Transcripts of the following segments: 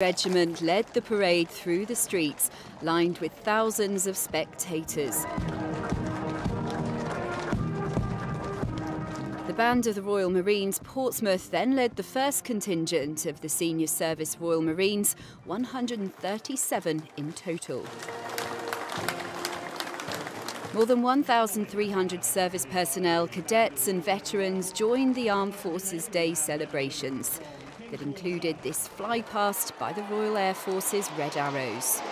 Regiment led the parade through the streets, lined with thousands of spectators. The band of the Royal Marines Portsmouth then led the first contingent of the Senior Service Royal Marines, 137 in total. More than 1,300 service personnel, cadets and veterans joined the Armed Forces Day celebrations that included this flypast by the Royal Air Force's Red Arrows.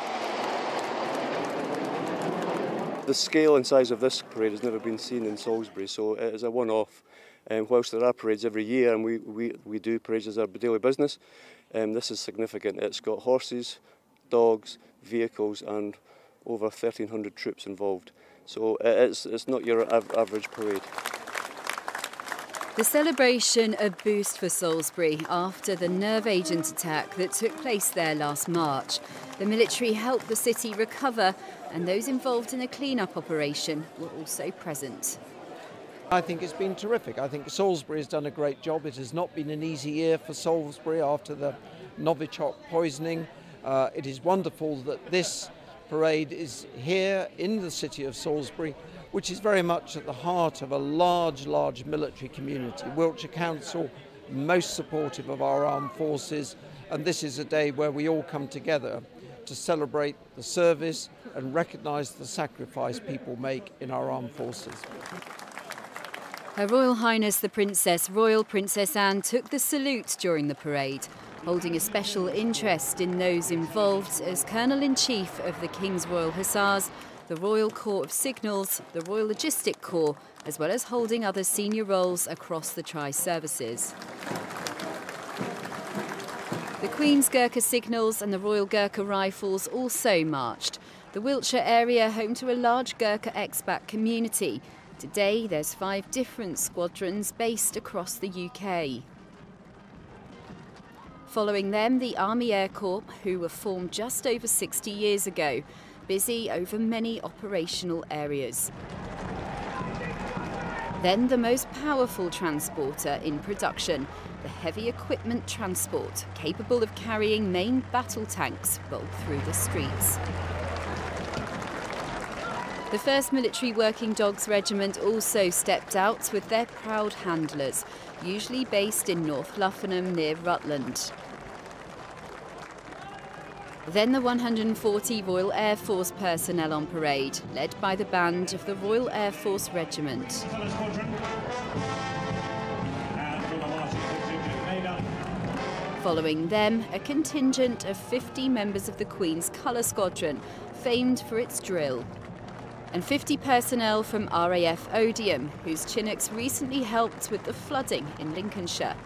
The scale and size of this parade has never been seen in Salisbury, so it is a one-off. Whilst there are parades every year, and we do parades as our daily business, this is significant. It's got horses, dogs, vehicles and over 1,300 troops involved. So it's not your average parade. The celebration a boost for Salisbury after the nerve agent attack that took place there last March. The military helped the city recover, and those involved in a clean-up operation were also present. I think it's been terrific. I think Salisbury has done a great job. It has not been an easy year for Salisbury after the Novichok poisoning. It is wonderful that this parade is here in the city of Salisbury, which is very much at the heart of a large military community. Wiltshire Council, most supportive of our armed forces, and this is a day where we all come together to celebrate the service and recognise the sacrifice people make in our armed forces. Her Royal Highness the Royal Princess Anne took the salute during the parade, holding a special interest in those involved as Colonel-in-Chief of the King's Royal Hussars, the Royal Corps of Signals, the Royal Logistic Corps, as well as holding other senior roles across the tri-services. The Queen's Gurkha Signals and the Royal Gurkha Rifles also marched. The Wiltshire area home to a large Gurkha expat community. Today there's 5 different squadrons based across the UK. Following them, the Army Air Corps, who were formed just over 60 years ago, busy over many operational areas. Then the most powerful transporter in production, the heavy equipment transport, capable of carrying main battle tanks, rolled through the streets. The 1st Military Working Dogs Regiment also stepped out with their proud handlers, usually based in North Luffenham near Rutland. Then the 140 Royal Air Force personnel on parade, led by the band of the Royal Air Force Regiment. Following them, a contingent of 50 members of the Queen's Colour Squadron, famed for its drill. And 50 personnel from RAF Odium, whose Chinooks recently helped with the flooding in Lincolnshire.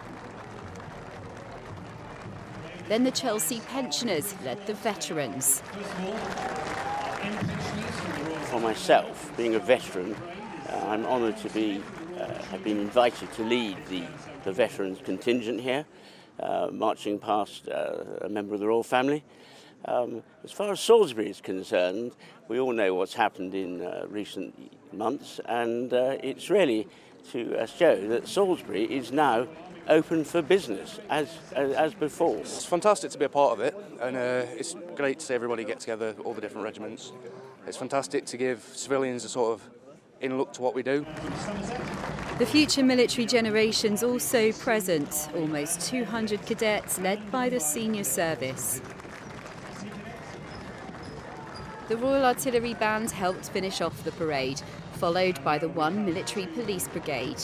Then the Chelsea pensioners led the veterans. For myself, being a veteran, I'm honoured to have been invited to lead the veterans contingent here, marching past a member of the royal family. As far as Salisbury is concerned, we all know what's happened in recent months, and it's really to show that Salisbury is now open for business as before. It's fantastic to be a part of it, and it's great to see everybody get together, all the different regiments. It's fantastic to give civilians a sort of in-look to what we do. The future military generations also present, almost 200 cadets led by the senior service. The Royal Artillery Band helped finish off the parade, followed by the 1 Military Police Brigade.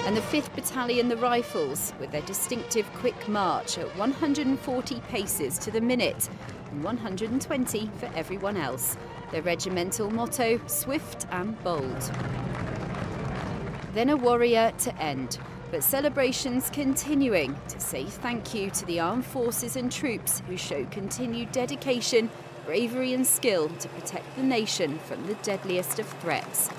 And the 5th Battalion, the Rifles, with their distinctive quick march at 140 paces to the minute and 120 for everyone else. Their regimental motto, swift and bold. Then a warrior to end, but celebrations continuing to say thank you to the armed forces and troops who show continued dedication, bravery and skill to protect the nation from the deadliest of threats.